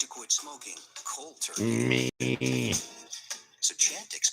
to quit smoking cold turkey. Me. So Chantix.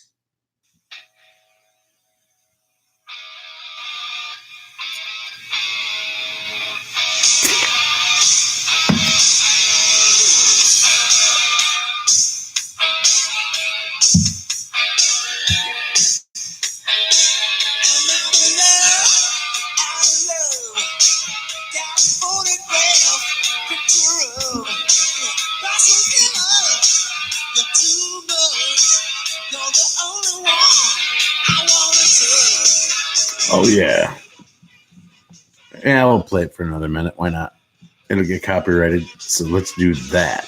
Oh, yeah. Yeah, we'll play it for another minute. Why not? It'll get copyrighted, so let's do that.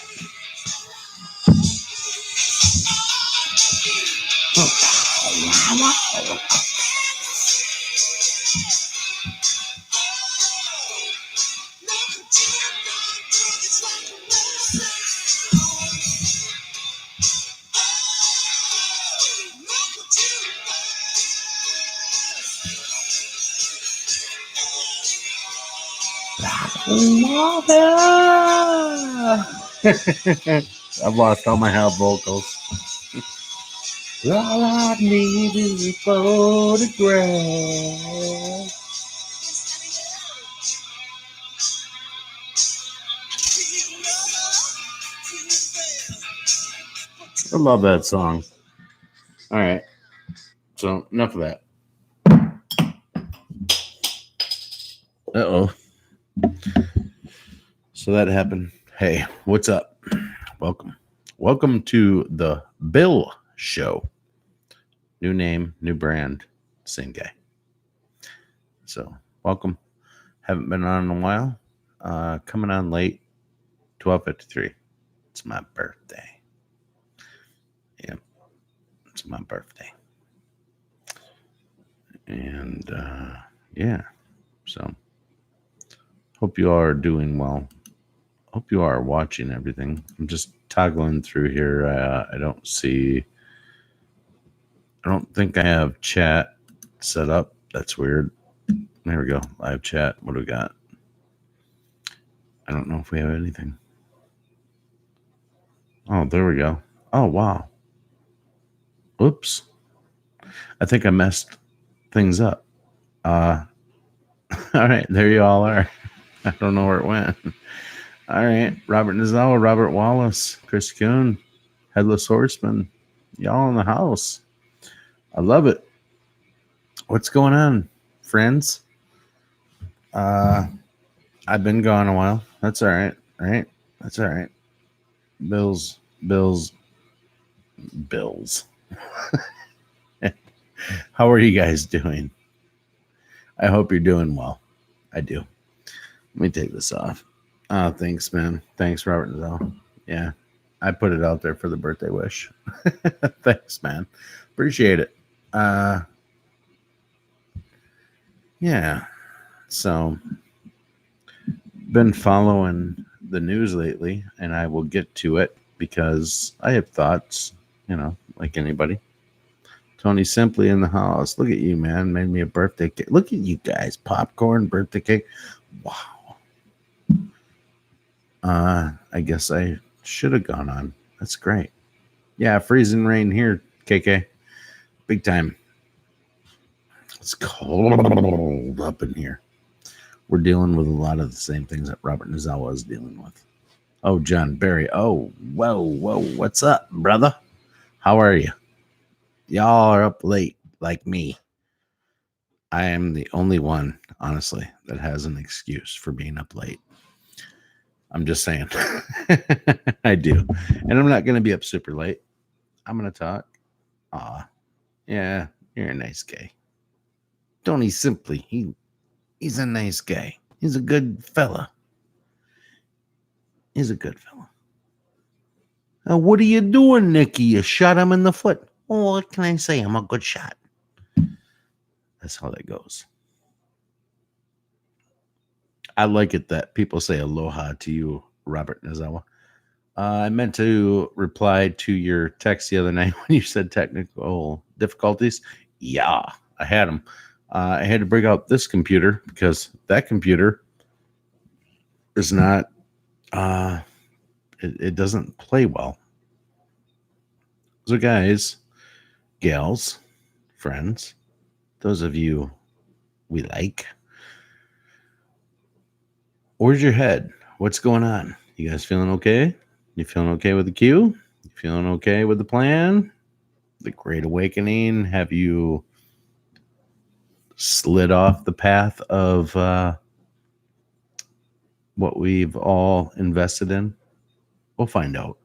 I've lost all my house vocals. All I need is a photograph. I love that song. All right. So, enough of that. Uh-oh. So that happened. Hey, what's up? Welcome. Welcome to the Bill Show. New name, new brand, same guy. So, welcome. Haven't been on in a while. Coming on late, 12:53. It's my birthday. Yeah, it's my birthday. And, yeah, so hope you are doing well. Hope you are watching everything. I'm just toggling through here. I don't think I have chat set up. That's weird. There we go. Live chat. What do we got? I don't know if we have anything. Oh, there we go. Oh, wow. Oops. I think I messed things up. All right. There you all are. I don't know where it went. All right. Robert Nazawa, Robert Wallace, Chris Kuhn, Headless Horseman. Y'all in the house. I love it. What's going on, friends? I've been gone a while. That's all right. Right? That's all right. Bills. How are you guys doing? I hope you're doing well. I do. Let me take this off. Oh, thanks, man. Thanks, Robert Nazell. Yeah, I put it out there for the birthday wish. Thanks, man. Appreciate it. Yeah. So, been following the news lately, and I will get to it because I have thoughts, like anybody. Tony Simply in the house. Look at you, man. Made me a birthday cake. Look at you guys. Popcorn, birthday cake. Wow. I guess I should have gone on. That's great. Yeah, freezing rain here, KK. Big time. It's cold up in here. We're dealing with a lot of the same things that Robert Nazawa is dealing with. Oh, John Barry. Oh, whoa. What's up, brother? How are you? Y'all are up late like me. I am the only one, honestly, that has an excuse for being up late. I'm just saying. I do. And I'm not going to be up super late. I'm going to talk. Aw. Yeah, you're a nice guy. Tony Simply. He's a nice guy. He's a good fella. What are you doing, Nikki? You shot him in the foot. Oh, what can I say? I'm a good shot. That's how that goes. I like it that people say aloha to you, Robert Nazawa. I meant to reply to your text the other night when you said technical difficulties. Yeah, I had them. I had to bring out this computer because that computer is not It doesn't play well. So, guys, gals, friends, those of you we like, where's your head? What's going on? You guys feeling okay? You feeling okay with the queue? You feeling okay with the plan? The Great Awakening? Have you slid off the path of what we've all invested in? We'll find out.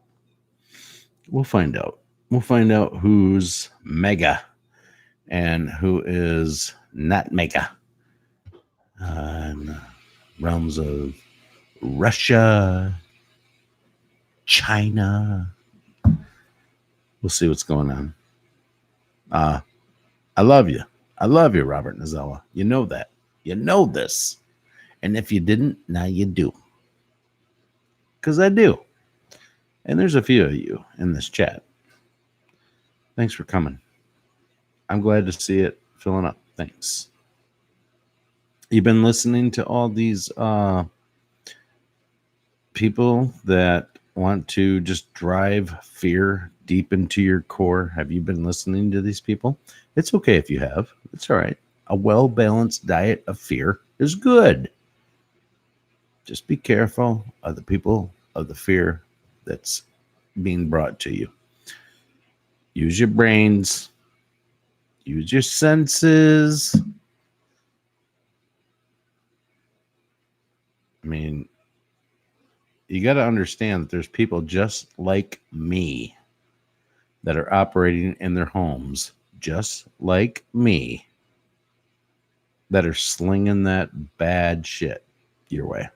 We'll find out. We'll find out who's mega and who is not mega. In the realms of Russia, China. We'll see what's going on. I love you. I love you, Robert Nazella. You know that. You know this. And if you didn't, now you do. Because I do. And there's a few of you in this chat. Thanks for coming. I'm glad to see it filling up. Thanks. You've been listening to all these people that want to just drive fear deep into your core. Have you been listening to these people? It's okay if you have. It's all right. A well-balanced diet of fear is good. Just be careful of the people of the fear that's being brought to you. Use your brains. Use your senses. I mean, you got to understand that there's people just like me that are operating in their homes, just like me, that are slinging that bad shit your way.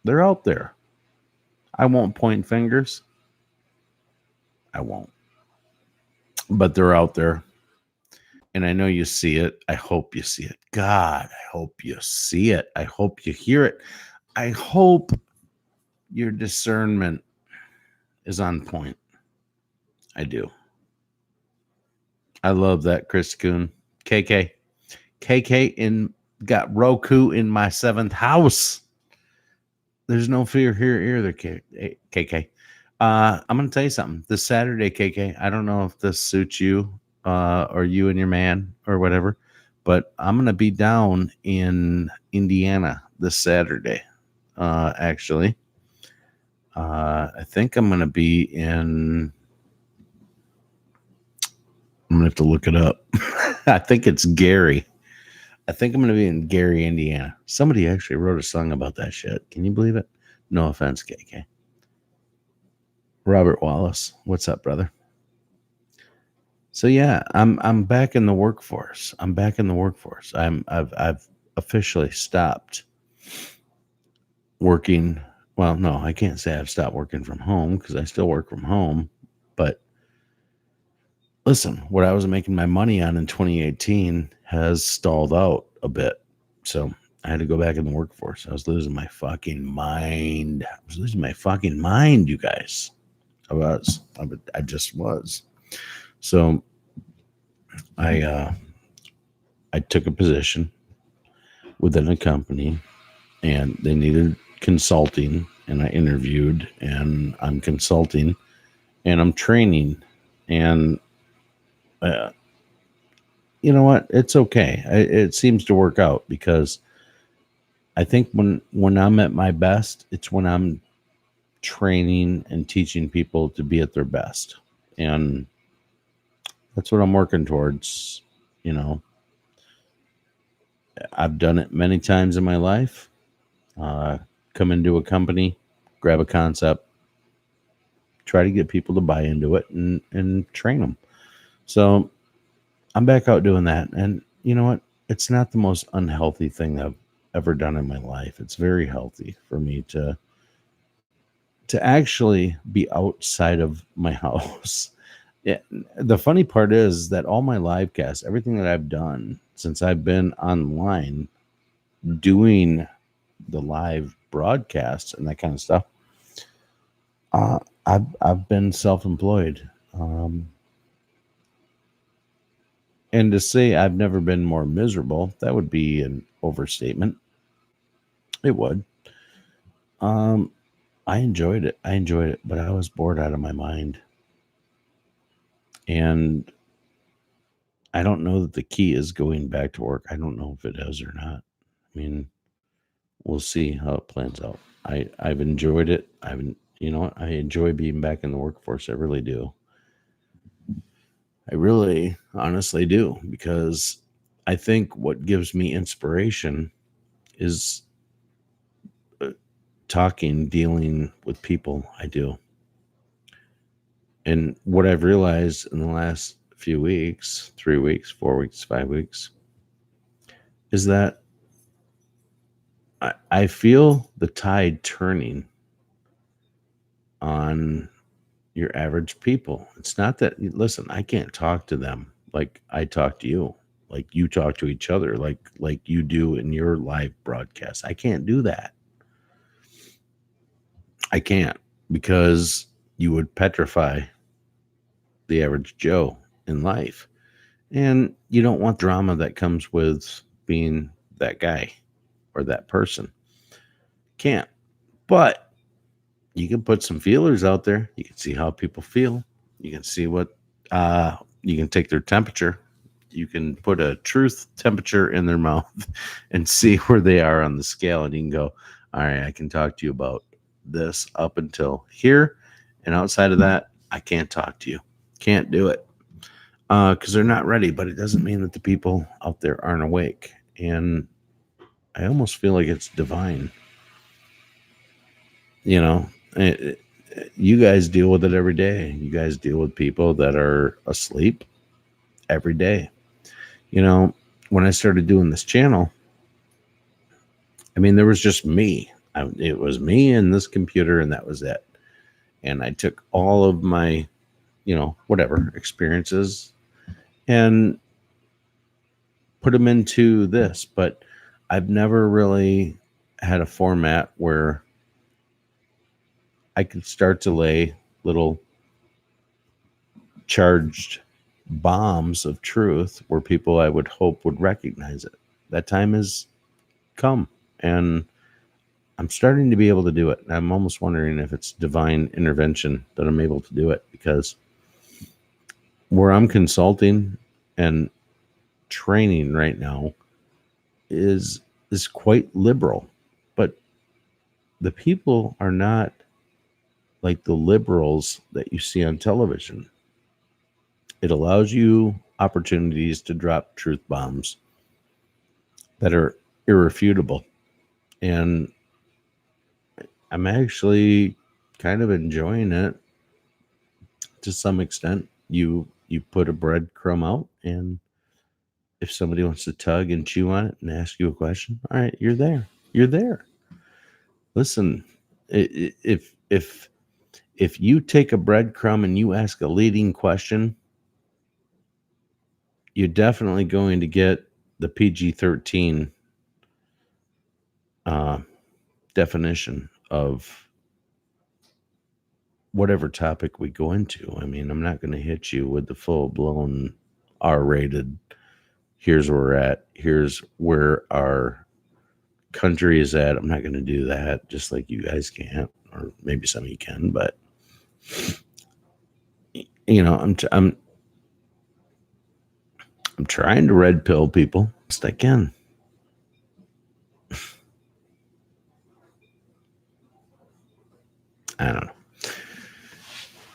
They're out there. I won't point fingers. I won't. But they're out there. And I know you see it. I hope you see it. God, I hope you see it. I hope you hear it. I hope your discernment is on point. I do. I love that, Chris Kuhn. KK. KK got Roku in my 7th house. There's no fear here either, KK. I'm going to tell you something. This Saturday, KK, I don't know if this suits you or you and your man or whatever, but I'm going to be down in Indiana this Saturday, actually. I think I'm going to be in... I'm going to have to look it up. I think it's Gary. I think I'm going to be in Gary, Indiana. Somebody actually wrote a song about that shit. Can you believe it? No offense, KK. Robert Wallace, what's up, brother? So yeah, I'm back in the workforce. I've officially stopped working. Well, no, I can't say I've stopped working from home because I still work from home. But listen, what I was making my money on in 2018 has stalled out a bit. So I had to go back in the workforce. I was losing my fucking mind. You guys. I just was. So I took a position within a company and they needed consulting, and I interviewed, and I'm consulting and I'm training, and you know what? It's okay. It seems to work out because I think when I'm at my best, it's when I'm training and teaching people to be at their best. And that's what I'm working towards. You know, I've done it many times in my life. Come into a company, grab a concept, try to get people to buy into it and train them. So I'm back out doing that. And you know what? It's not the most unhealthy thing I've ever done in my life. It's very healthy for me to actually be outside of my house. Yeah, the funny part is that all my live casts, everything that I've done since I've been online doing the live broadcasts and that kind of stuff, I've been self-employed. And to say I've never been more miserable, that would be an overstatement. It would. I enjoyed it. But I was bored out of my mind. And I don't know that the key is going back to work. I don't know if it is or not. I mean, we'll see how it plans out. I've enjoyed it. I enjoy being back in the workforce. I really do. I really honestly do, because I think what gives me inspiration is dealing with people. I do. And what I've realized in the last few weeks, 3 weeks, 4 weeks, 5 weeks, is that I feel the tide turning on your average people. It's not that, listen, I can't talk to them like I talk to you, like you talk to each other, like you do in your live broadcast. I can't do that. I can't, because you would petrify the average Joe in life. And you don't want drama that comes with being that guy or that person. Can't. But you can put some feelers out there. You can see how people feel. You can see you can take their temperature. You can put a truth temperature in their mouth and see where they are on the scale. And you can go, all right, I can talk to you about this up until here. And outside of that, I can't talk to you. Can't do it. Because they're not ready. But it doesn't mean that the people out there aren't awake. And I almost feel like it's divine. You know, you guys deal with it every day. You guys deal with people that are asleep every day. You know, when I started doing this channel, I mean, there was just me. It was me and this computer, and that was it. And I took all of my, whatever experiences and put them into this. But I've never really had a format where I could start to lay little charged bombs of truth where people I would hope would recognize it. That time has come, and I'm starting to be able to do it. I'm almost wondering if it's divine intervention that I'm able to do it, because where I'm consulting and training right now is quite liberal, but the people are not like the liberals that you see on television. It allows you opportunities to drop truth bombs that are irrefutable. And I'm actually kind of enjoying it to some extent. You put a breadcrumb out, and if somebody wants to tug and chew on it and ask you a question, all right, you're there. You're there. Listen, if you take a breadcrumb and you ask a leading question, you're definitely going to get the PG-13 definition of whatever topic we go into. I mean, I'm not going to hit you with the full-blown R-rated, here's where we're at, here's where our country is at. I'm not going to do that, just like you guys can't, or maybe some of you can, but I'm trying to red pill people best I can. I don't know.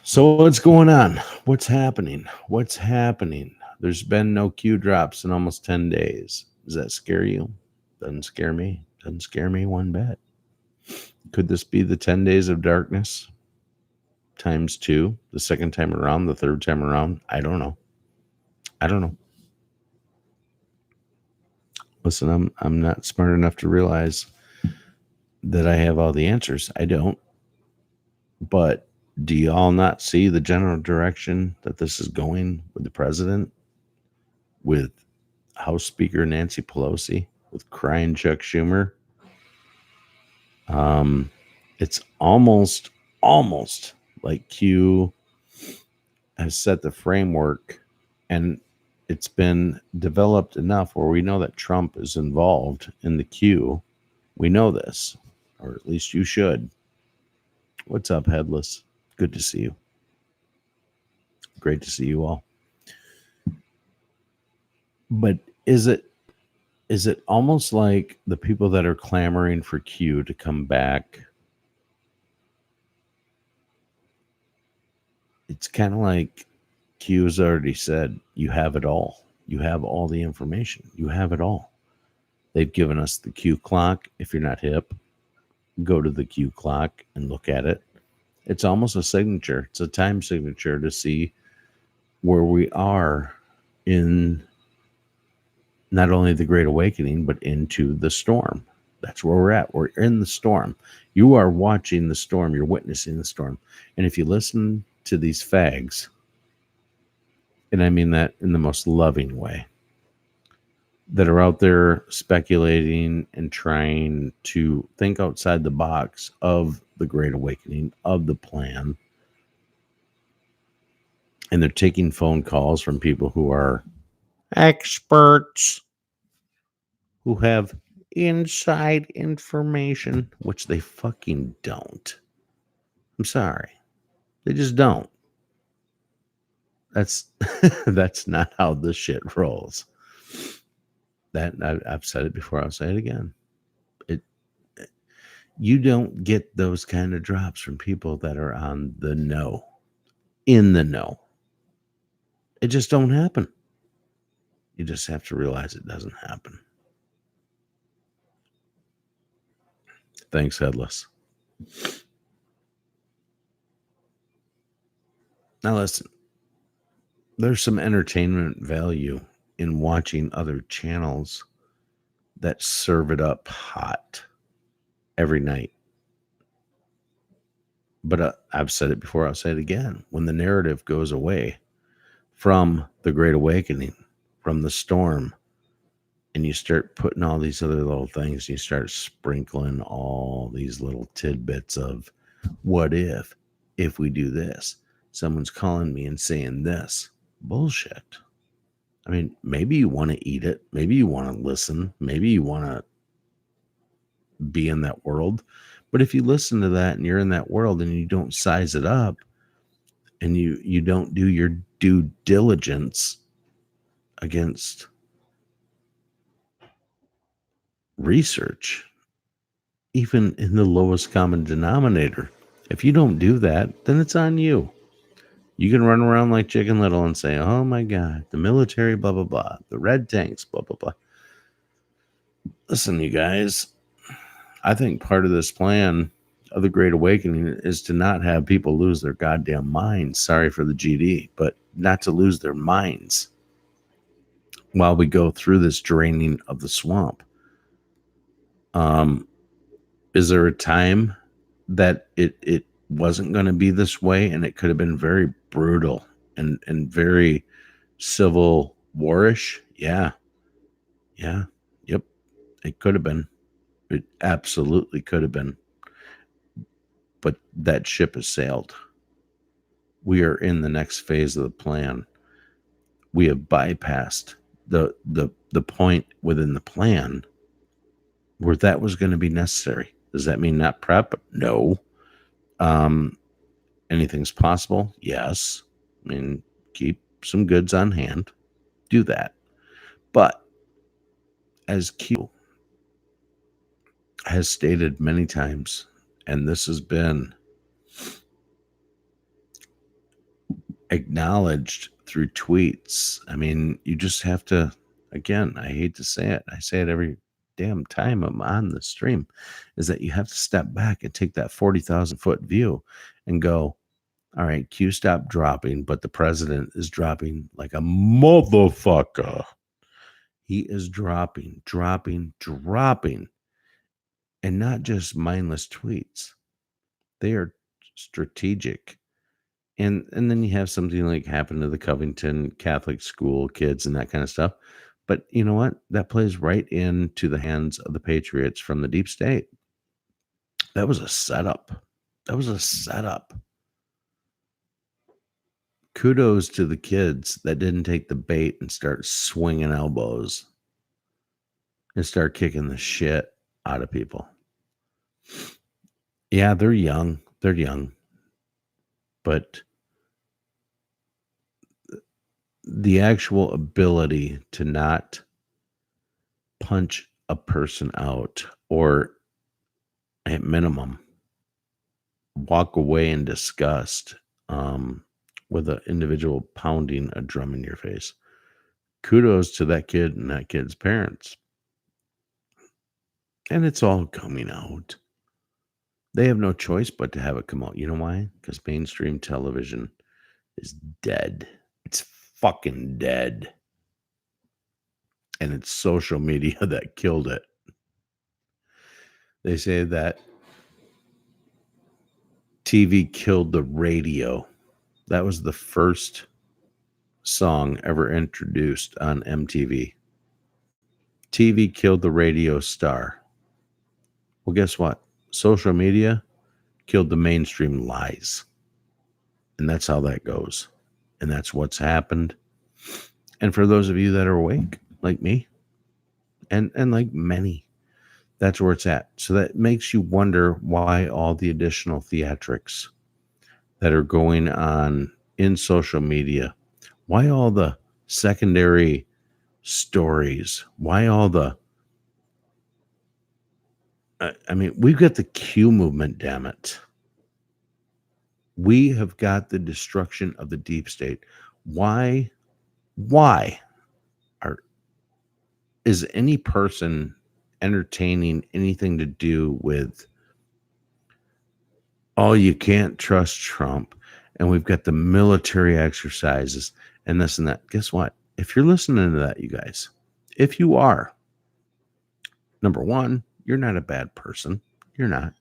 So what's going on? What's happening? There's been no Q drops in almost 10 days. Does that scare you? Doesn't scare me. Doesn't scare me one bit. Could this be the 10 days of darkness times 2, the second time around, the third time around? I don't know. Listen, I'm not smart enough to realize that I have all the answers. I don't. But do you all not see the general direction that this is going with the president, with House Speaker Nancy Pelosi, with crying Chuck Schumer? It's almost like Q has set the framework, and it's been developed enough where we know that Trump is involved in the Q. We know this, or at least you should. What's up, Headless? Good to see you. Great to see you all. But is it almost like the people that are clamoring for Q to come back? It's kind of like Q has already said, you have it all. You have all the information. You have it all. They've given us the Q clock. If you're not hip, go to the Q clock and look at it. It's almost a signature. It's a time signature to see where we are in not only the Great Awakening, but into the storm. That's where we're at. We're in the storm. You are watching the storm. You're witnessing the storm. And if you listen to these fags, and I mean that in the most loving way, that are out there speculating and trying to think outside the box of the Great Awakening, of the plan, and they're taking phone calls from people who are experts, who have inside information, which they fucking don't. I'm sorry. They just don't. That's that's not how this shit rolls. That I've said it before, I'll say it again. You don't get those kind of drops from people that are on the know, in the know. It just don't happen. You just have to realize it doesn't happen. Thanks, Headless. Now listen, there's some entertainment value in watching other channels that serve it up hot every night. But I've said it before, I'll say it again. When the narrative goes away from the Great Awakening, from the storm, and you start putting all these other little things, you start sprinkling all these little tidbits of what if we do this? Someone's calling me and saying this. Bullshit. I mean, maybe you want to eat it. Maybe you want to listen. Maybe you want to be in that world. But if you listen to that and you're in that world and you don't size it up and you don't do your due diligence against research, even in the lowest common denominator, if you don't do that, then it's on you. You can run around like Chicken Little and say, oh my God, the military, blah, blah, blah, the red tanks, blah, blah, blah. Listen, you guys, I think part of this plan of the Great Awakening is to not have people lose their goddamn minds. Sorry for the GD, but not to lose their minds while we go through this draining of the swamp. Is there a time that it wasn't going to be this way and it could have been very brutal and very civil warish? Yeah. Yep. It could have been. It absolutely could have been. But that ship has sailed. We are in the next phase of the plan. We have bypassed the point within the plan where that was going to be necessary. Does that mean not prep? No. Anything's possible? Yes. I mean, keep some goods on hand. Do that. But as Q has stated many times, and this has been acknowledged through tweets. I mean, you just have to, again, I hate to say it. I say it every damn time I'm on the stream, is that you have to step back and take that 40,000 foot view and go, all right, Q stopped dropping, but the president is dropping like a motherfucker. He is dropping, and not just mindless tweets. They are strategic. And then you have something like happen to the Covington Catholic school kids and that kind of stuff. But you know what? That plays right into the hands of the patriots from the deep state. That was a setup. Kudos to the kids that didn't take the bait and start swinging elbows and start kicking the shit out of people. Yeah, they're young. They're young, but the actual ability to not punch a person out, or at minimum walk away in disgust, with an individual pounding a drum in your face. Kudos to that kid and that kid's parents. And it's all coming out. They have no choice but to have it come out. You know why? Because mainstream television is dead. It's fucking dead. And it's social media that killed it. They say that TV killed the radio. That was the first song ever introduced on MTV. TV killed the radio star. Well, guess what? Social media killed the mainstream lies. And that's how that goes. And that's what's happened. And for those of you that are awake, like me, and like many, that's where it's at. So that makes you wonder why all the additional theatrics that are going on in social media, why all the secondary stories, why all the, I mean, we've got the Q movement, damn it. We have got the destruction of the deep state. Why is any person entertaining anything to do with, oh, you can't trust Trump, and we've got the military exercises and this and that? Guess what? If you're listening to that, you guys, if you are, number one, you're not a bad person. You're not.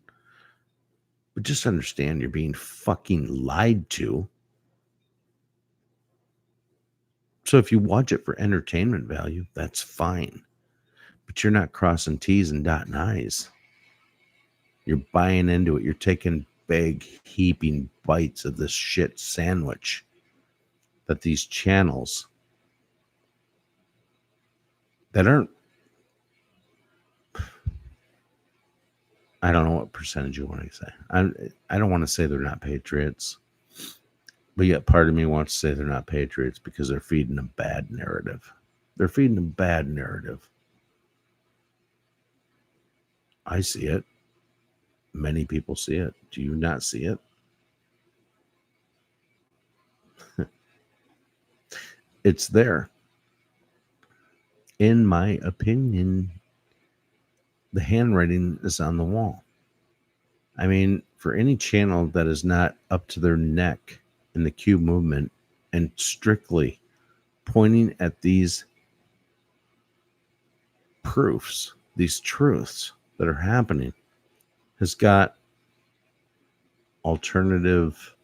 But just understand you're being fucking lied to. So if you watch it for entertainment value, that's fine. But you're not crossing T's and dotting I's. You're buying into it. You're taking big, heaping bites of this shit sandwich that these channels that aren't, I don't know what percentage you want to say. I don't want to say they're not patriots, but yet part of me wants to say they're not patriots because they're feeding a bad narrative. They're feeding a bad narrative. I see it. Many people see it. Do you not see it? It's there. In my opinion, the handwriting is on the wall. I mean, for any channel that is not up to their neck in the Q movement and strictly pointing at these proofs, these truths that are happening, has got alternative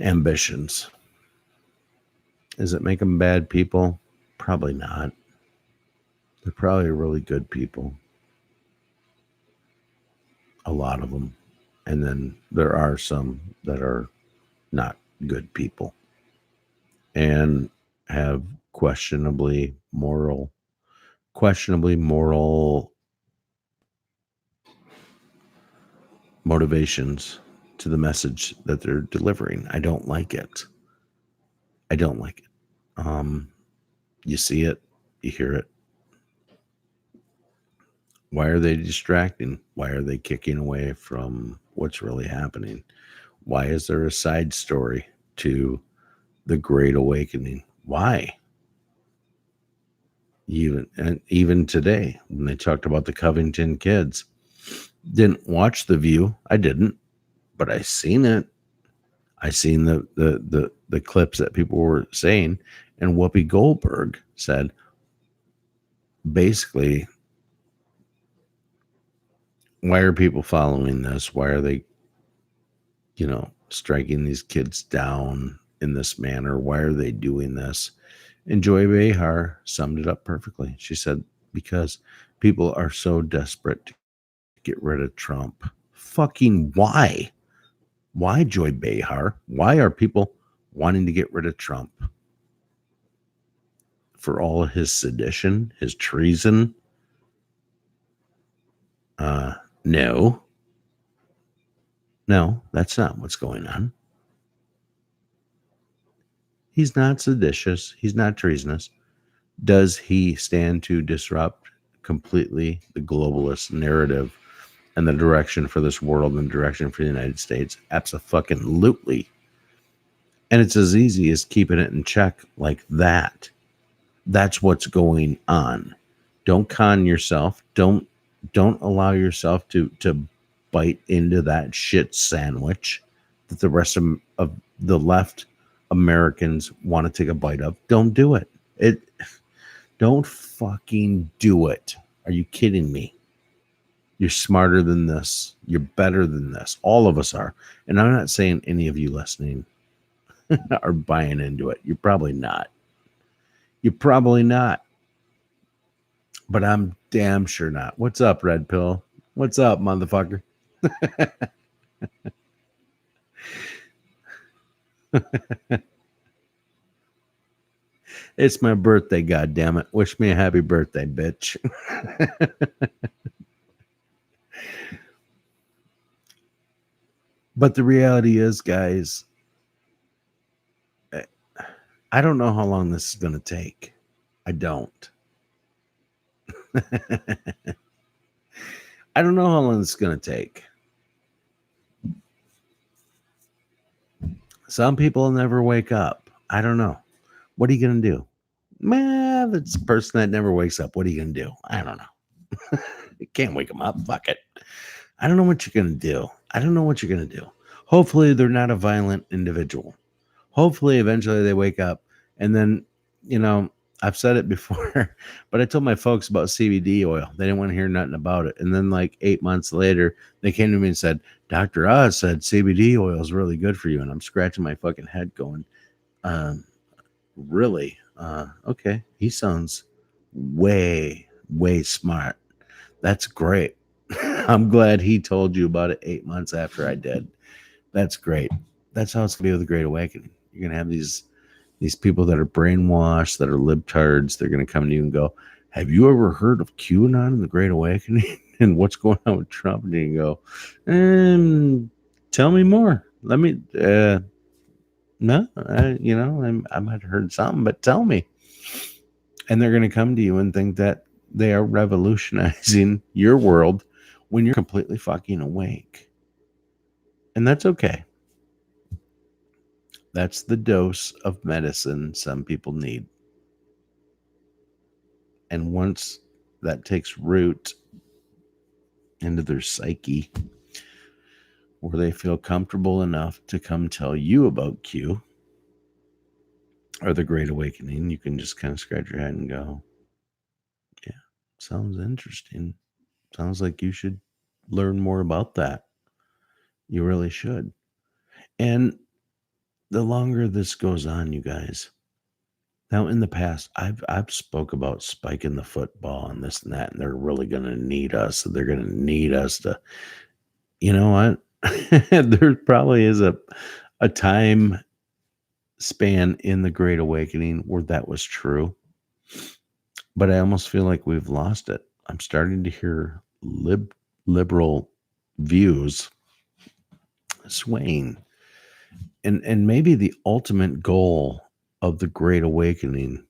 ambitions. Does it make them bad people? Probably not. They're probably really good people. A lot of them. And then there are some that are not good people and have questionably moral motivations to the message that they're delivering. I don't like it. You see it, you hear it. Why are they distracting? Why are they kicking away from what's really happening? Why is there a side story to the Great Awakening? Why? Even today, when they talked about the Covington kids, didn't watch The View. I didn't, but I seen it. I seen the clips that people were saying, and Whoopi Goldberg said, basically, why are people following this? Why are they, striking these kids down in this manner? Why are they doing this? And Joy Behar summed it up perfectly. She said, because people are so desperate to get rid of Trump. Fucking why? Why, Joy Behar? Why are people wanting to get rid of Trump? For all of his sedition, his treason? No. No, that's not what's going on. He's not seditious. He's not treasonous. Does he stand to disrupt completely the globalist narrative and the direction for this world and the direction for the United States? Absolutely. And it's as easy as keeping it in check like that. That's what's going on. Don't con yourself. Don't allow yourself to bite into that shit sandwich that the rest of the left Americans want to take a bite of. Don't do it. Don't fucking do it. Are you kidding me? You're smarter than this. You're better than this. All of us are. And I'm not saying any of you listening are buying into it. You're probably not. You're probably not. But I'm damn sure not. What's up, Red Pill? What's up, motherfucker? It's my birthday, goddammit. Wish me a happy birthday, bitch. But the reality is, guys, I don't know how long this is going to take. I don't. I don't know how long this is going to take. Some people never wake up. I don't know. What are you going to do? Man, that's a person that never wakes up. What are you going to do? I don't know. You can't wake them up. Fuck it. I don't know what you're going to do. I don't know what you're going to do. Hopefully, they're not a violent individual. Hopefully, eventually they wake up. And then, I've said it before, but I told my folks about CBD oil. They didn't want to hear nothing about it. And then like 8 months later, they came to me and said, Dr. Oz said CBD oil is really good for you. And I'm scratching my fucking head going, really? Okay. He sounds way, way smart. That's great. I'm glad he told you about it 8 months after I did. That's great. That's how it's going to be with the Great Awakening. You're going to have these people that are brainwashed, that are libtards. They're going to come to you and go, have you ever heard of QAnon and the Great Awakening and what's going on with Trump? And you go, tell me more. Let me, no, I might have heard something, but tell me. And they're going to come to you and think that they are revolutionizing your world when you're completely fucking awake. And that's okay. That's the dose of medicine some people need. And once that takes root into their psyche, where they feel comfortable enough to come tell you about Q or the Great Awakening, you can just kind of scratch your head and go, yeah, sounds interesting. Sounds like you should learn more about that. You really should. And the longer this goes on, you guys, now in the past, I've spoke about spiking the football and this and that, and they're really going to need us. They're going to need us to, you know what? There probably is a time span in the Great Awakening where that was true, but I almost feel like we've lost it. I'm starting to hear liberal views swaying, and maybe the ultimate goal of the Great Awakening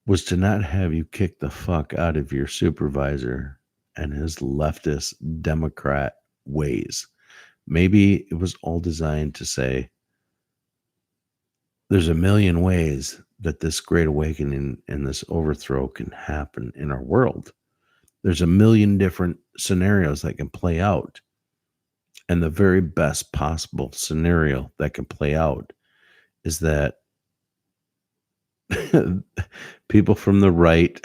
was to not have you kick the fuck out of your supervisor and his leftist Democrat ways. Maybe it was all designed to say, there's a million ways that this Great Awakening and this overthrow can happen in our world. There's a million different scenarios that can play out. And the very best possible scenario that can play out is that people from the right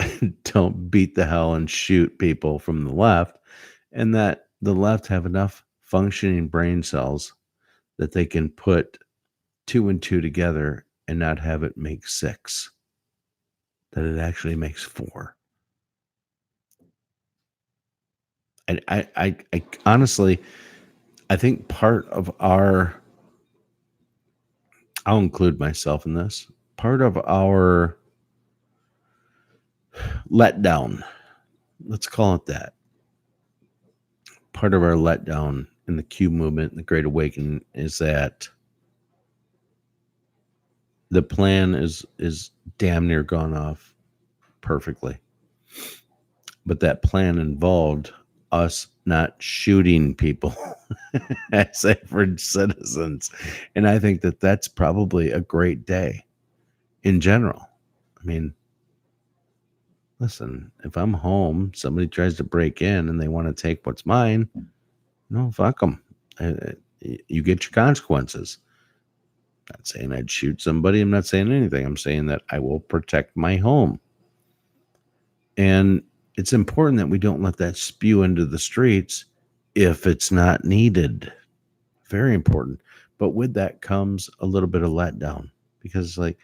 don't beat the hell and shoot people from the left, and that the left have enough functioning brain cells that they can put 2 and 2 together and not have it make 6, that it actually makes 4. And I honestly, I think part of our, I'll include myself in this, part of our letdown, let's call it that. Part of our letdown in the Q movement, the Great Awakening, is that the plan is damn near gone off perfectly. But that plan involved us not shooting people as average citizens. And I think that that's probably a great day in general. I mean, listen, if I'm home, somebody tries to break in and they want to take what's mine, no, fuck them. You get your consequences. I'm not saying I'd shoot somebody. I'm not saying anything. I'm saying that I will protect my home. And it's important that we don't let that spew into the streets if it's not needed. Very important. But with that comes a little bit of letdown because it's like,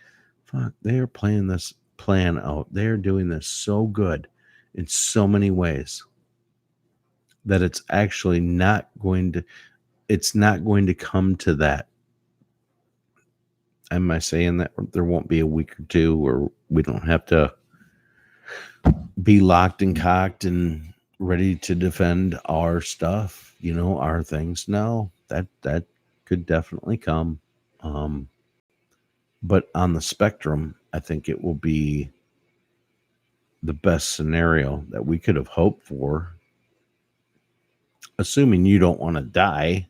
fuck, they are playing this plan out. They're doing this so good in so many ways that it's actually not going to come to that. Am I saying that there won't be a week or two where we don't have to be locked and cocked and ready to defend our stuff, our things? No, that could definitely come. But on the spectrum, I think it will be the best scenario that we could have hoped for, assuming you don't want to die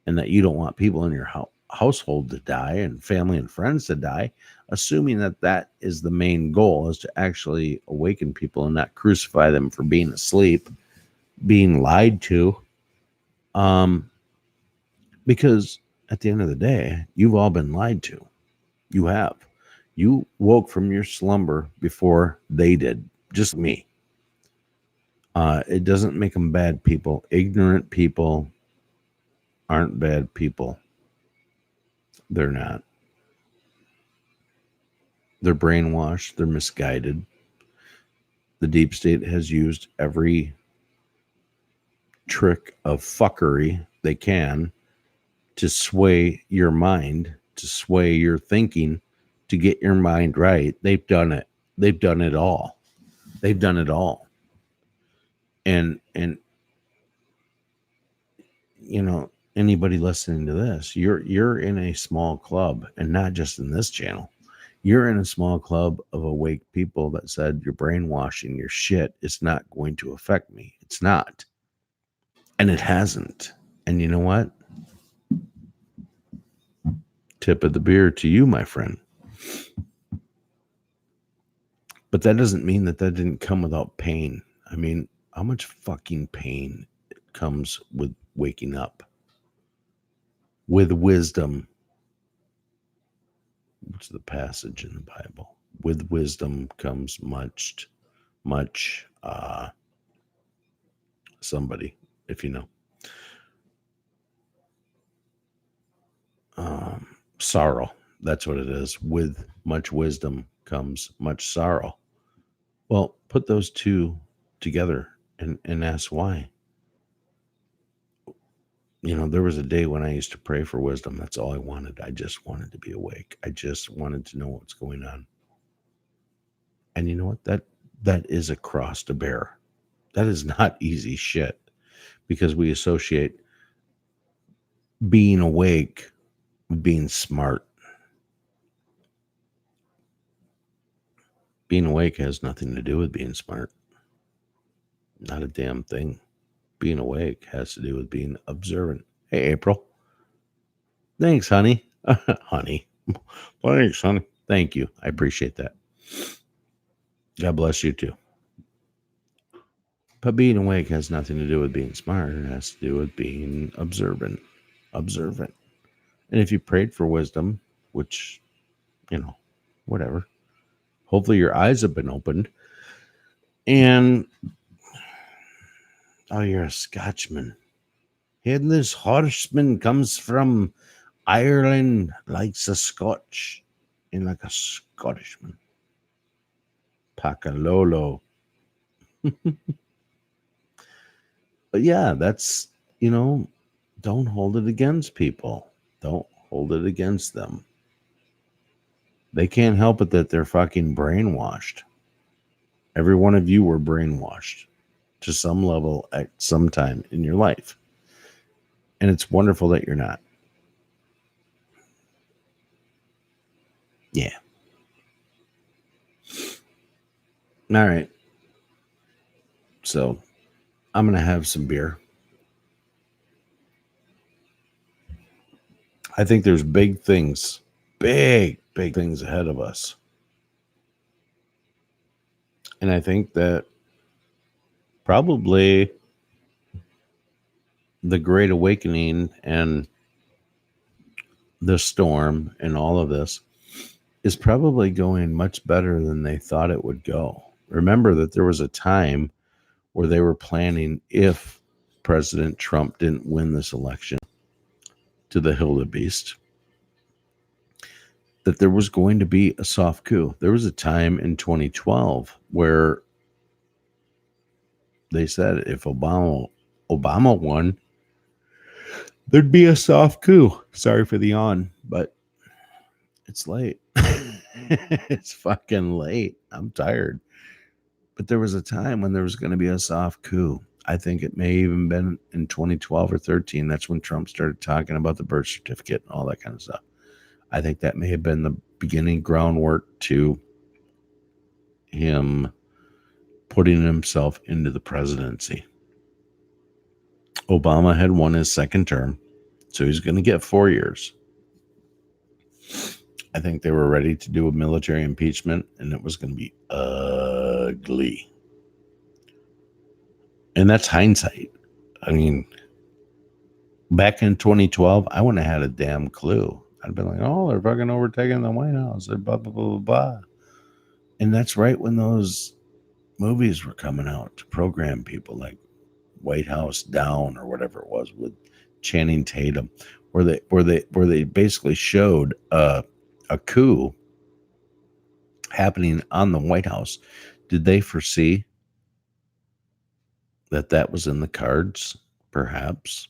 and that you don't want people in your household to die and family and friends to die, assuming that is the main goal, is to actually awaken people and not crucify them for being asleep, being lied to. Because at the end of the day, you've all been lied to. You have. You woke from your slumber before they did. Just me. It doesn't make them bad people. Ignorant people aren't bad people. They're not. They're brainwashed. They're misguided. The deep state has used every trick of fuckery they can to sway your mind, to sway your thinking, to get your mind right. They've done it. They've done it all. They've done it all. And anybody listening to this, you're in a small club, and not just in this channel. You're in a small club of awake people that said your brainwashing, your shit is not going to affect me. It's not. And it hasn't. And you know what? Tip of the beer to you, my friend. But that doesn't mean that didn't come without pain. I mean, how much fucking pain comes with waking up? With wisdom. What's the passage in the Bible? With wisdom comes much, somebody, if you know. Sorrow. That's what it is. With much wisdom comes much sorrow. Well, put those two together and ask why. There was a day when I used to pray for wisdom. That's all I wanted. I just wanted to be awake. I just wanted to know what's going on. And you know what? That is a cross to bear. That is not easy shit, because we associate being awake with being smart. Being awake has nothing to do with being smart. Not a damn thing. Being awake has to do with being observant. Hey, April. Thanks, honey. Honey. Thanks, honey. Thank you. I appreciate that. God bless you too. But being awake has nothing to do with being smart. It has to do with being observant. And if you prayed for wisdom, which, whatever, hopefully your eyes have been opened. And, oh, you're a Scotchman. And this horseman comes from Ireland, likes a Scotch, and like a Scottishman. Pakalolo. But yeah, that's, don't hold it against people. Don't hold it against them. They can't help it that they're fucking brainwashed. Every one of you were brainwashed to some level at some time in your life. And it's wonderful that you're not. Yeah. All right. So I'm going to have some beer. I think there's big things ahead of us. And I think that probably the Great Awakening and the storm and all of this is probably going much better than they thought it would go. Remember that there was a time where they were planning, if President Trump didn't win this election, to the Hildebeest, that there was going to be a soft coup. There was a time in 2012 where they said if Obama won, there'd be a soft coup. Sorry for the yawn, but it's late. It's fucking late. I'm tired. But there was a time when there was going to be a soft coup. I think it may even been in 2012 or 13. That's when Trump started talking about the birth certificate and all that kind of stuff. I think that may have been the beginning groundwork to him putting himself into the presidency. Obama had won his second term, so he's going to get 4 years. I think they were ready to do a military impeachment, and it was going to be ugly. And that's hindsight. I mean, back in 2012, I wouldn't have had a damn clue. I'd been like, oh, they're fucking overtaking the White House. They're blah, blah, blah, blah, blah. And that's right when those movies were coming out to program people, like White House Down or whatever it was with Channing Tatum, where they basically showed a coup happening on the White House. Did they foresee that was in the cards? Perhaps.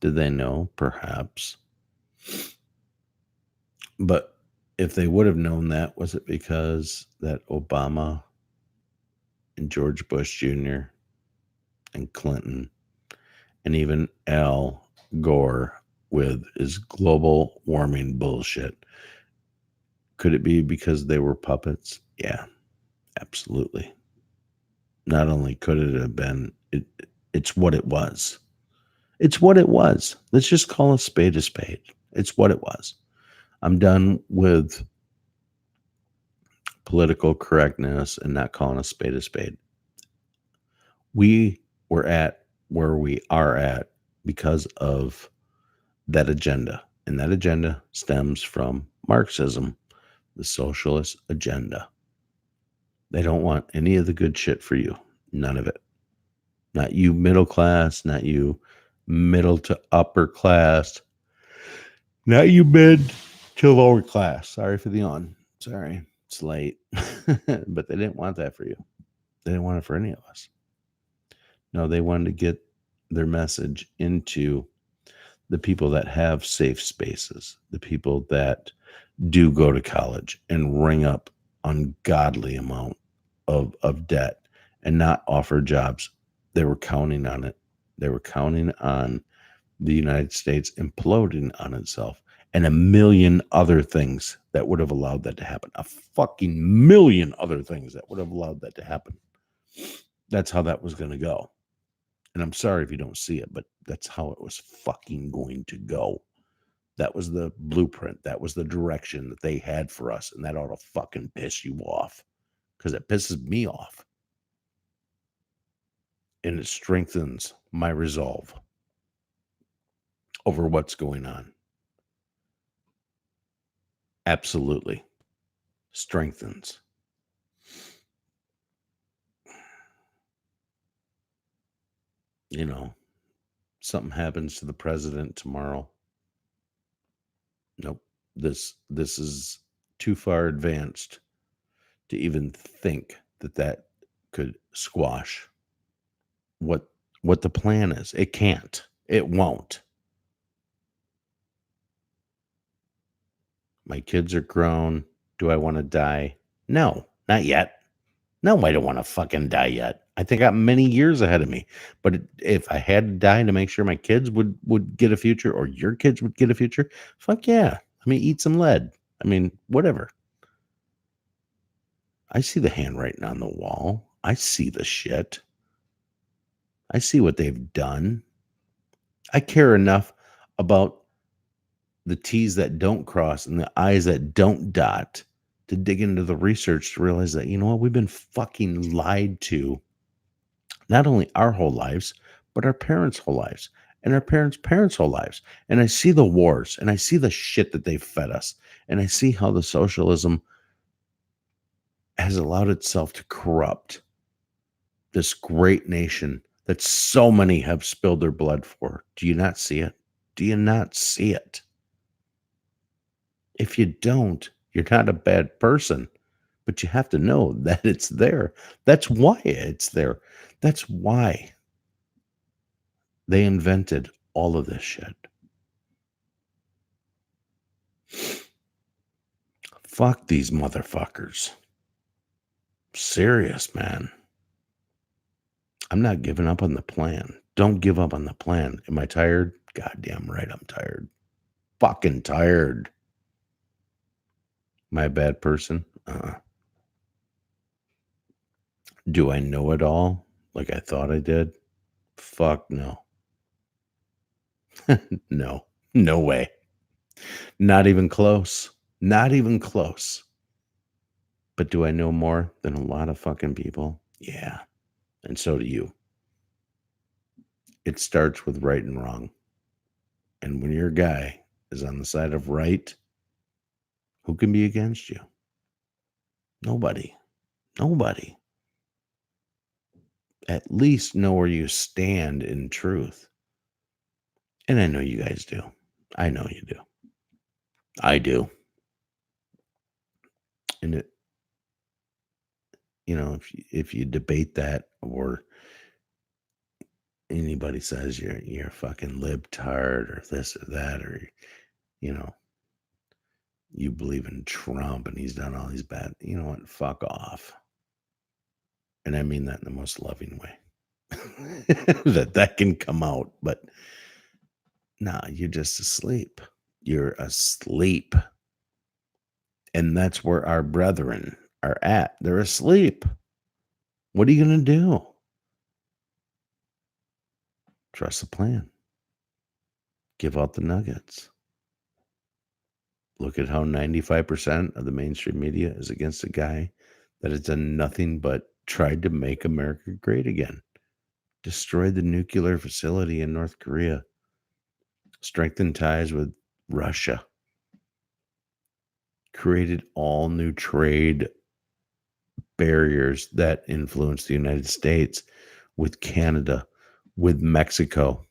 Did they know? Perhaps. But if they would have known that, was it because that Obama and George Bush Jr. and Clinton and even Al Gore with his global warming bullshit, could it be because they were puppets? Yeah, absolutely. Not only could it have been, it's what it was. It's what it was. Let's just call a spade a spade. It's what it was. I'm done with political correctness and not calling a spade a spade. We were at where we are at because of that agenda. And that agenda stems from Marxism, the socialist agenda. They don't want any of the good shit for you. None of it. Not you middle class, not you middle to upper class, not you mid to lower class. Sorry for the yawn. Sorry, it's late. But they didn't want that for you. They didn't want it for any of us. No, they wanted to get their message into the people that have safe spaces, the people that do go to college and ring up ungodly amount of debt and not offer jobs. They were counting on it. They were counting on the United States imploding on itself and a million other things that would have allowed that to happen. A fucking million other things that would have allowed that to happen. That's how that was going to go. And I'm sorry if you don't see it, but that's how it was fucking going to go. That was the blueprint. That was the direction that they had for us. And that ought to fucking piss you off, because it pisses me off. And it strengthens my resolve over what's going on. Absolutely. Strengthens. You know, something happens to the president tomorrow. Nope. This is too far advanced to even think that could squash what the plan is. It can't. It won't. My kids are grown. Do I want to die? No, not yet. No, I don't want to fucking die yet. I think I'm many years ahead of me. But if I had to die to make sure my kids would get a future, or your kids would get a future, fuck yeah. I mean, eat some lead. I mean, whatever. I see the handwriting on the wall. I see the shit. I see what they've done. I care enough about the T's that don't cross and the I's that don't dot to dig into the research to realize that, you know what, we've been fucking lied to, not only our whole lives, but our parents' whole lives and our parents' whole lives. And I see the wars and I see the shit that they've fed us. And I see how the socialism has allowed itself to corrupt this great nation that so many have spilled their blood for. Do you not see it? Do you not see it? If you don't, you're not a bad person, but you have to know that it's there. That's why it's there. That's why they invented all of this shit. Fuck these motherfuckers. Serious, man. I'm not giving up on the plan. Don't give up on the plan. Am I tired? Goddamn right I'm tired. Fucking tired. Am I a bad person? Do I know it all like I thought I did? Fuck no. No way. Not even close. Not even close. But do I know more than a lot of fucking people? Yeah. And so do you. It starts with right and wrong. And when your guy is on the side of right, who can be against you? Nobody. Nobody. At least know where you stand in truth. And I know you guys do. I know you do. I do. And it, you know, if you debate that, or anybody says you're a fucking libtard or this or that, or you know, you believe in Trump and he's done all these bad, you know what, fuck off. And I mean that in the most loving way. that can come out, but nah, you're just asleep. You're asleep. And that's where our brethren are at. They're asleep. What are you going to do? Trust the plan. Give out the nuggets. Look at how 95% of the mainstream media is against a guy that has done nothing but tried to make America great again. Destroyed the nuclear facility in North Korea. Strengthened ties with Russia. Created all new trade barriers that influence the United States with Canada, with Mexico.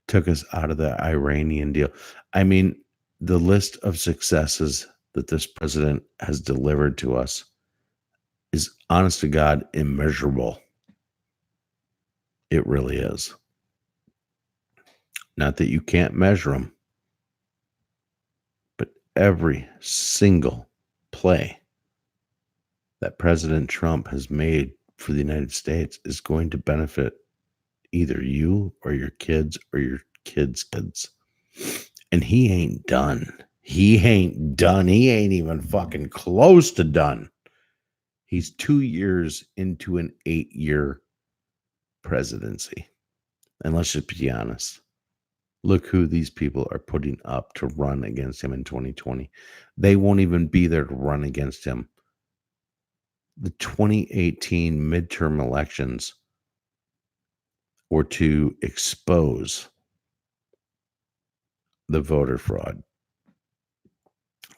Took us out of the Iranian deal. I mean, the list of successes that this president has delivered to us is, honest to God, immeasurable. It really is. Not that you can't measure them, but every single play that President Trump has made for the United States is going to benefit either you or your kids or your kids' kids. And he ain't done. He ain't done. He ain't even fucking close to done. He's 2 years into an 8-year presidency. And let's just be honest. Look who these people are putting up to run against him in 2020. They won't even be there to run against him. The 2018 midterm elections were to expose the voter fraud.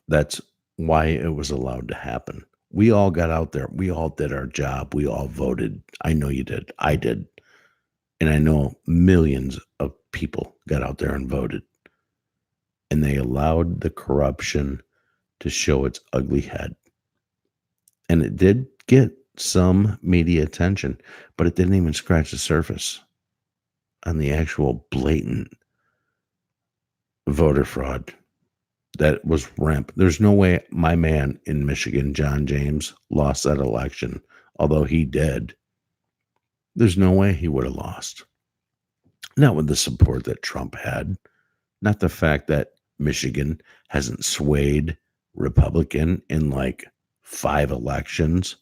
That's why it was allowed to happen. We all got out there. We all did our job. We all voted. I know you did. I did. And I know millions of people got out there and voted. And they allowed the corruption to show its ugly head. And it did get some media attention, but it didn't even scratch the surface on the actual blatant voter fraud that was rampant. There's no way my man in Michigan, John James, lost that election although he did. There's no way he would have lost. Not with the support that Trump had, not the fact that Michigan hasn't swayed Republican in like 5 elections,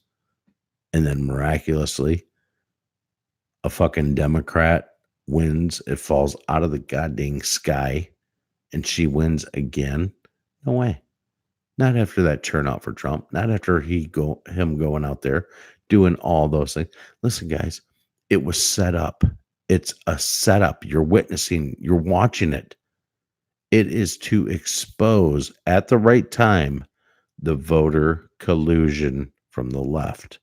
and then miraculously a fucking Democrat wins. It falls out of the goddamn sky and she wins again. No way. Not after that turnout for Trump. Not after him going out there doing all those things. Listen, guys, it was set up. It's a setup. You're witnessing, you're watching it. It is to expose at the right time the voter collusion from the left.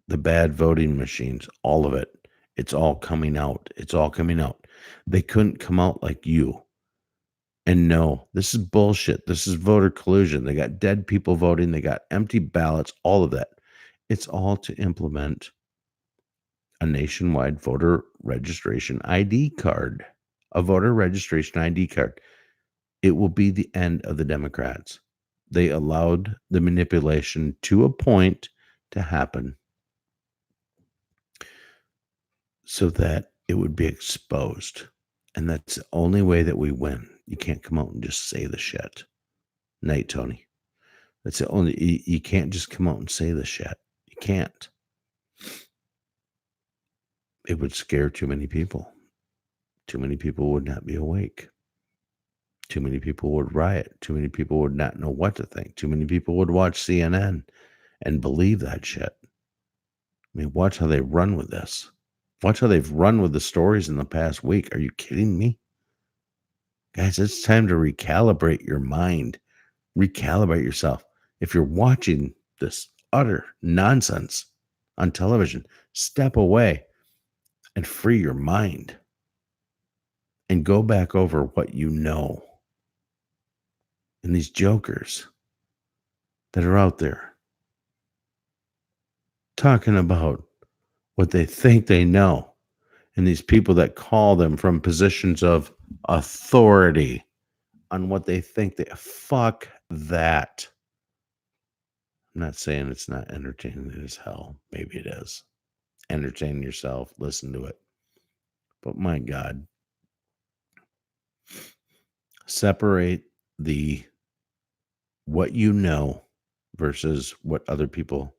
The bad voting machines, all of it. It's all coming out. It's all coming out. They couldn't come out like you. And no, this is bullshit. This is voter collusion. They got dead people voting. They got empty ballots, all of that. It's all to implement a nationwide voter registration ID card, a voter registration ID card. It will be the end of the Democrats. They allowed the manipulation to a point to happen so that it would be exposed. And that's the only way that we win. You can't come out and just say the shit. Night, Tony. That's the only, you can't just come out and say the shit. You can't. It would scare too many people. Too many people would not be awake. Too many people would riot. Too many people would not know what to think. Too many people would watch CNN and believe that shit. I mean, watch how they run with this. Watch how they've run with the stories in the past week. Are you kidding me? Guys, it's time to recalibrate your mind. Recalibrate yourself. If you're watching this utter nonsense on television, step away and free your mind and go back over what you know. And these jokers that are out there talking about what they think they know, and these people that call them from positions of authority on what they think they fuck that. I'm not saying it's not entertaining as hell. Maybe it is. Entertain yourself, listen to it. But my God, separate the what you know versus what other people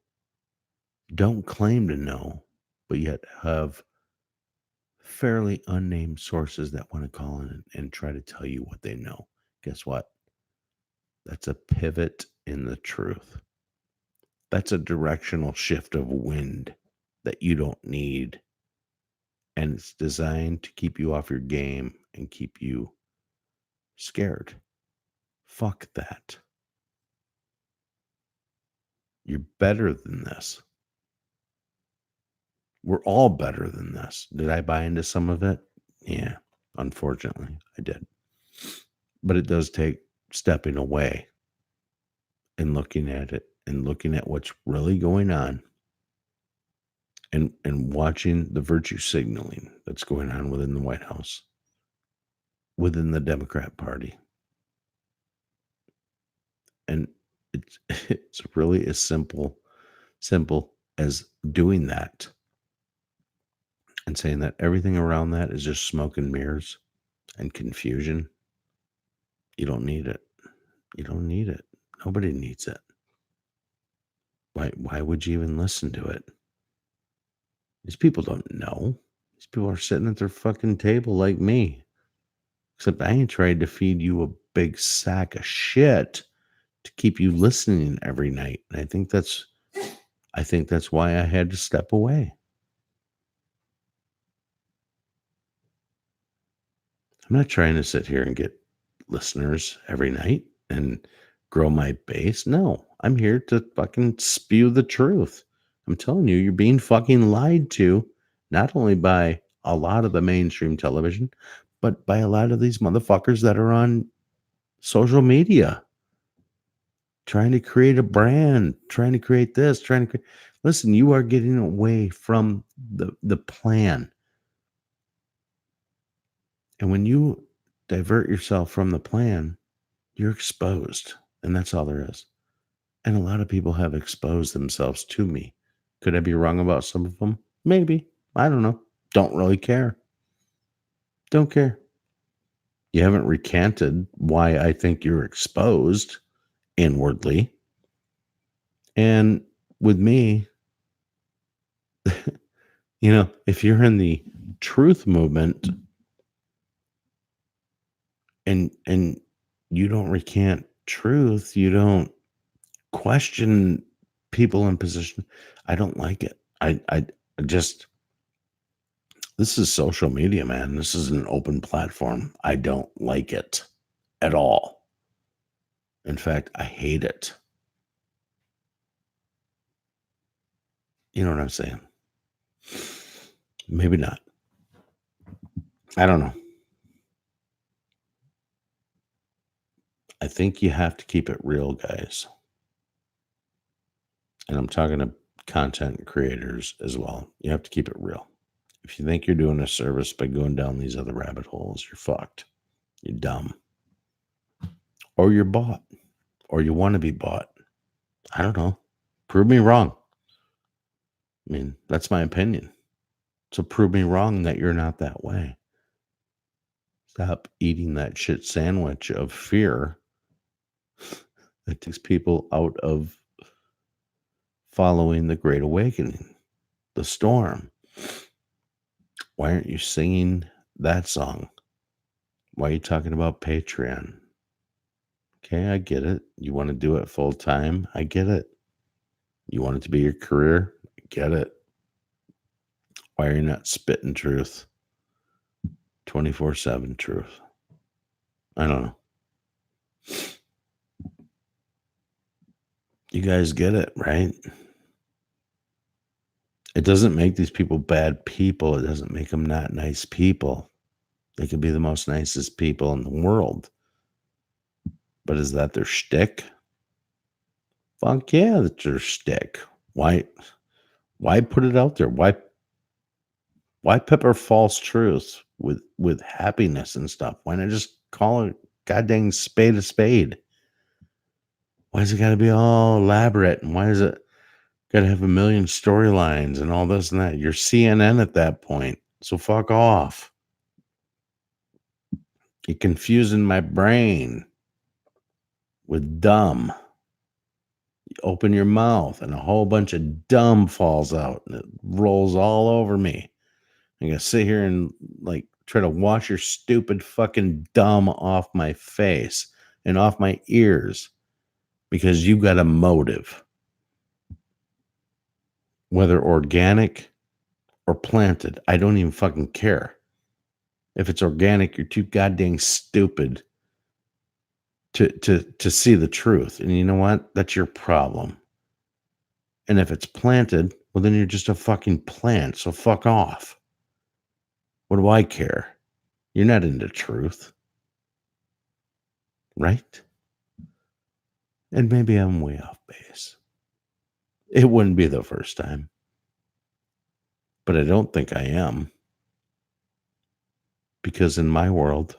don't claim to know, but yet have fairly unnamed sources that want to call in and try to tell you what they know. Guess what? That's a pivot in the truth. That's a directional shift of wind that you don't need. And it's designed to keep you off your game and keep you scared. Fuck that. You're better than this. We're all better than this. Did I buy into some of it? Yeah, unfortunately, I did. But it does take stepping away and looking at it and looking at what's really going on and watching the virtue signaling that's going on within the White House, within the Democrat Party. And it's really as simple as doing that and saying that everything around that is just smoke and mirrors and confusion. You don't need it. You don't need it. Nobody needs it. Why would you even listen to it? These people don't know. These people are sitting at their fucking table like me. Except I ain't tried to feed you a big sack of shit to keep you listening every night. And I think that's why I had to step away. I'm not trying to sit here and get listeners every night and grow my base. No, I'm here to fucking spew the truth. I'm telling you, you're being fucking lied to, not only by a lot of the mainstream television, but by a lot of these motherfuckers that are on social media trying to create a brand, trying to create this, listen, you are getting away from the plan. And when you divert yourself from the plan, you're exposed. And that's all there is. And a lot of people have exposed themselves to me. Could I be wrong about some of them? Maybe. I don't know. Don't really care. Don't care. You haven't recanted why I think you're exposed inwardly. And with me, if you're in the truth movement and you don't recant truth, you don't question people in position, I don't like it. I just, this is social media, man. This is an open platform. I don't like it at all. In fact, I hate it. You know what I'm saying? Maybe not. I don't know. I think you have to keep it real, guys. And I'm talking to content creators as well. You have to keep it real. If you think you're doing a service by going down these other rabbit holes, you're fucked. You're dumb. Or you're bought. Or you want to be bought. I don't know. Prove me wrong. I mean, that's my opinion. So prove me wrong that you're not that way. Stop eating that shit sandwich of fear that takes people out of following the Great Awakening, the storm. Why aren't you singing that song? Why are you talking about Patreon? Okay, I get it. You want to do it full time? I get it. You want it to be your career? I get it. Why are you not spitting truth? 24/7 truth. I don't know. You guys get it, right? It doesn't make these people bad people. It doesn't make them not nice people. They could be the most nicest people in the world. But is that their shtick? Fuck yeah, that's their shtick. Why put it out there? Why pepper false truth with happiness and stuff? Why not just call it goddamn spade a spade? Why does it got to be all elaborate? And why is it got to have a million storylines and all this and that? You're CNN at that point. So fuck off. You're confusing my brain with dumb. You open your mouth and a whole bunch of dumb falls out and it rolls all over me. I'm going to sit here and try to wash your stupid fucking dumb off my face and off my ears because you got a motive. Whether organic or planted, I don't even fucking care. If it's organic, you're too goddamn stupid to see the truth. And you know what? That's your problem. And if it's planted, well, then you're just a fucking plant. So fuck off. What do I care? You're not into truth. Right? And maybe I'm way off base. It wouldn't be the first time. But I don't think I am. Because in my world,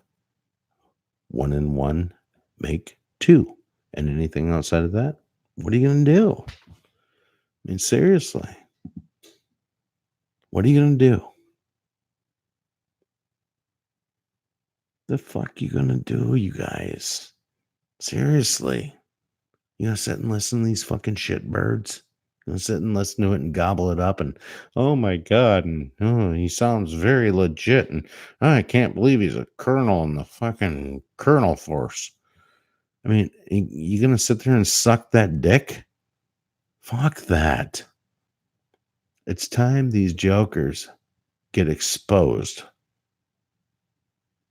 1 and 1 make 2. And anything outside of that, what are you going to do? I mean, seriously. What are you going to do? The fuck you going to do, you guys? Seriously. You gonna sit and listen to these fucking shitbirds? You gonna sit and listen to it and gobble it up and, oh my God, and oh, he sounds very legit, and oh, I can't believe he's a colonel in the fucking colonel force. I mean, you gonna sit there and suck that dick? Fuck that. It's time these jokers get exposed.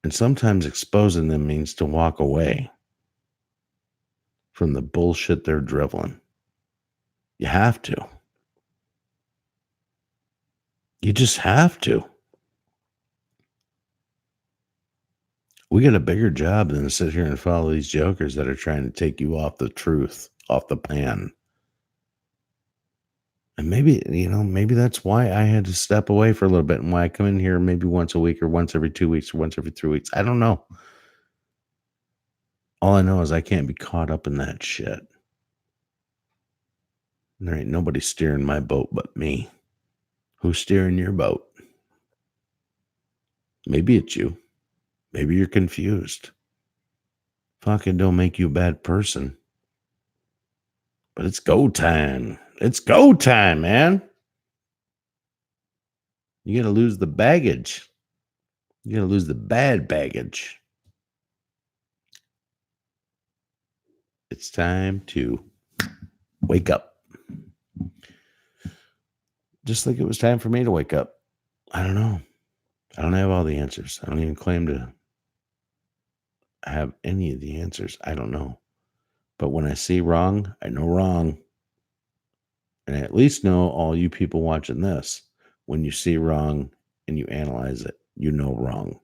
And sometimes exposing them means to walk away from the bullshit they're dribbling. You have to. You just have to. We got a bigger job than to sit here and follow these jokers that are trying to take you off the truth, off the pan. And maybe that's why I had to step away for a little bit and why I come in here maybe once a week or once every 2 weeks or once every 3 weeks. I don't know. All I know is I can't be caught up in that shit. There ain't nobody steering my boat but me. Who's steering your boat? Maybe it's you. Maybe you're confused. Fucking don't make you a bad person. But it's go time. It's go time, man. You got to lose the baggage. You got to lose the bad baggage. It's time to wake up. Just like it was time for me to wake up. I don't know. I don't have all the answers. I don't even claim to have any of the answers. I don't know. But when I see wrong, I know wrong. And I at least know all you people watching this, when you see wrong and you analyze it, you know wrong.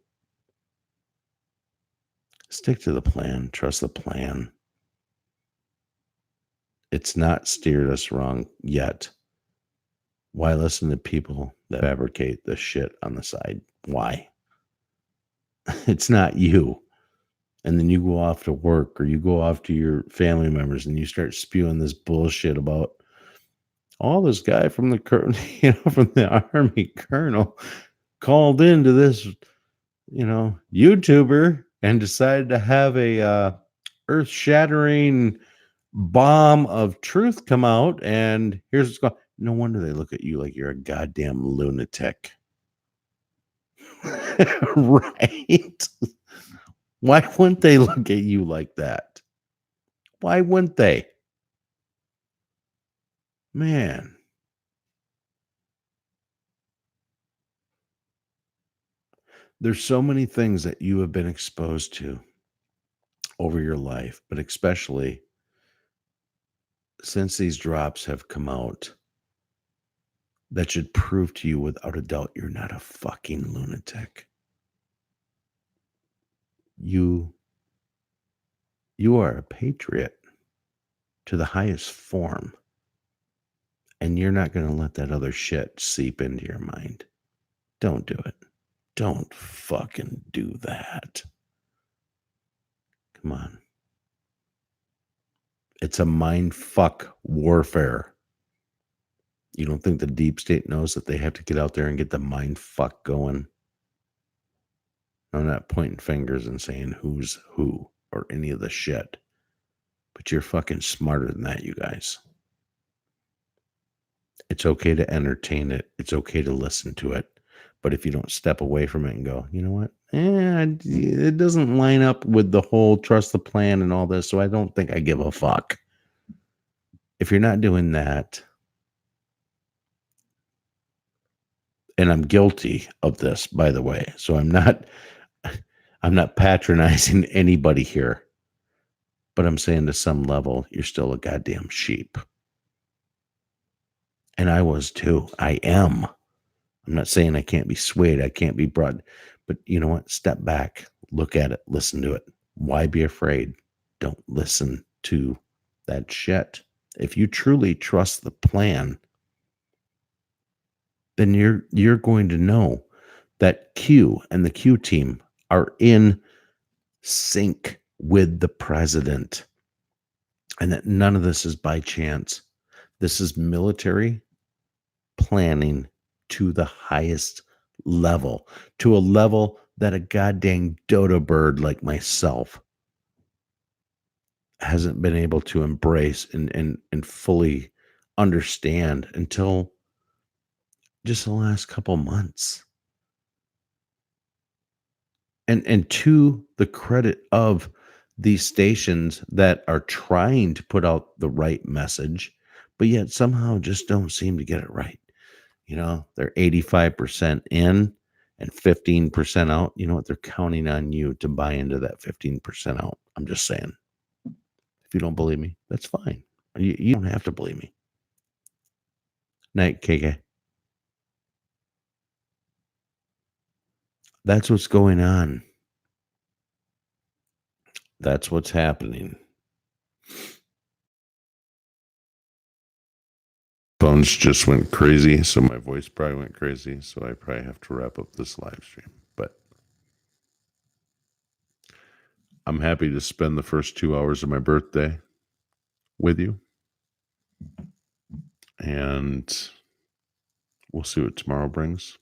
Stick to the plan. Trust the plan. It's not steered us wrong yet. Why listen to people that fabricate the shit on the side? Why? It's not you. And then you go off to work or you go off to your family members and you start spewing this bullshit about this guy from the from the Army colonel called into this, YouTuber and decided to have a earth-shattering bomb of truth come out. And here's what's going on. No wonder they look at you like you're a goddamn lunatic. Right? Why wouldn't they look at you like that? Why wouldn't they? Man. There's so many things that you have been exposed to over your life, but especially since these drops have come out, that should prove to you without a doubt you're not a fucking lunatic. You are a patriot to the highest form. And you're not going to let that other shit seep into your mind. Don't do it. Don't fucking do that. Come on. It's a mind fuck warfare. You don't think the deep state knows that they have to get out there and get the mind fuck going? I'm not pointing fingers and saying who's who or any of the shit. But you're fucking smarter than that, you guys. It's okay to entertain it. It's okay to listen to it. But if you don't step away from it and go, you know what? It doesn't line up with the whole trust the plan and all this, so I don't think I give a fuck. If you're not doing that, and I'm guilty of this, by the way, so I'm not patronizing anybody here, but I'm saying to some level, you're still a goddamn sheep. And I was too. I am. I'm not saying I can't be swayed. I can't be brought. But you know what? Step back. Look at it. Listen to it. Why be afraid? Don't listen to that shit. If you truly trust the plan, then you're going to know that Q and the Q team are in sync with the president. And that none of this is by chance. This is military planning to the highest level, to a level that a goddamn dodo bird like myself hasn't been able to embrace and fully understand until just the last couple months. And to the credit of these stations that are trying to put out the right message, but yet somehow just don't seem to get it right. They're 85% in and 15% out. You know what? They're counting on you to buy into that 15% out. I'm just saying. If you don't believe me, that's fine. You don't have to believe me. Night, KK. That's what's going on. That's what's happening. Phones just went crazy, so my voice probably went crazy, so I probably have to wrap up this live stream. But I'm happy to spend the first 2 hours of my birthday with you. and we'll see what tomorrow brings.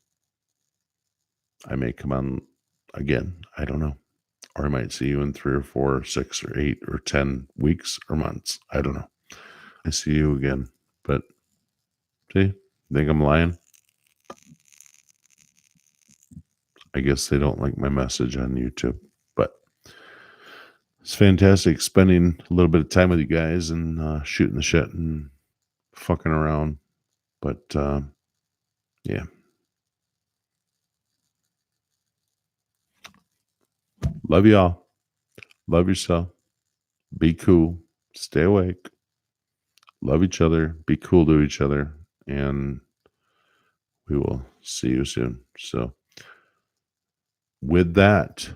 I may come on again. I don't know. Or I might see you in 3 or 4 or 6 or 8 or 10 weeks or months. I don't know. I see you again. But see, think I'm lying? I guess they don't like my message on YouTube. But it's fantastic spending a little bit of time with you guys and shooting the shit and fucking around. But yeah. Love y'all. Love yourself. Be cool. Stay awake. Love each other. Be cool to each other. And we will see you soon. So, with that,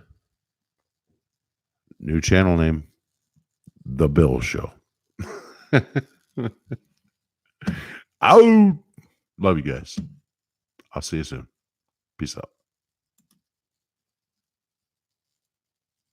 new channel name, The Bill Show. Out. Love you guys. I'll see you soon. Peace out.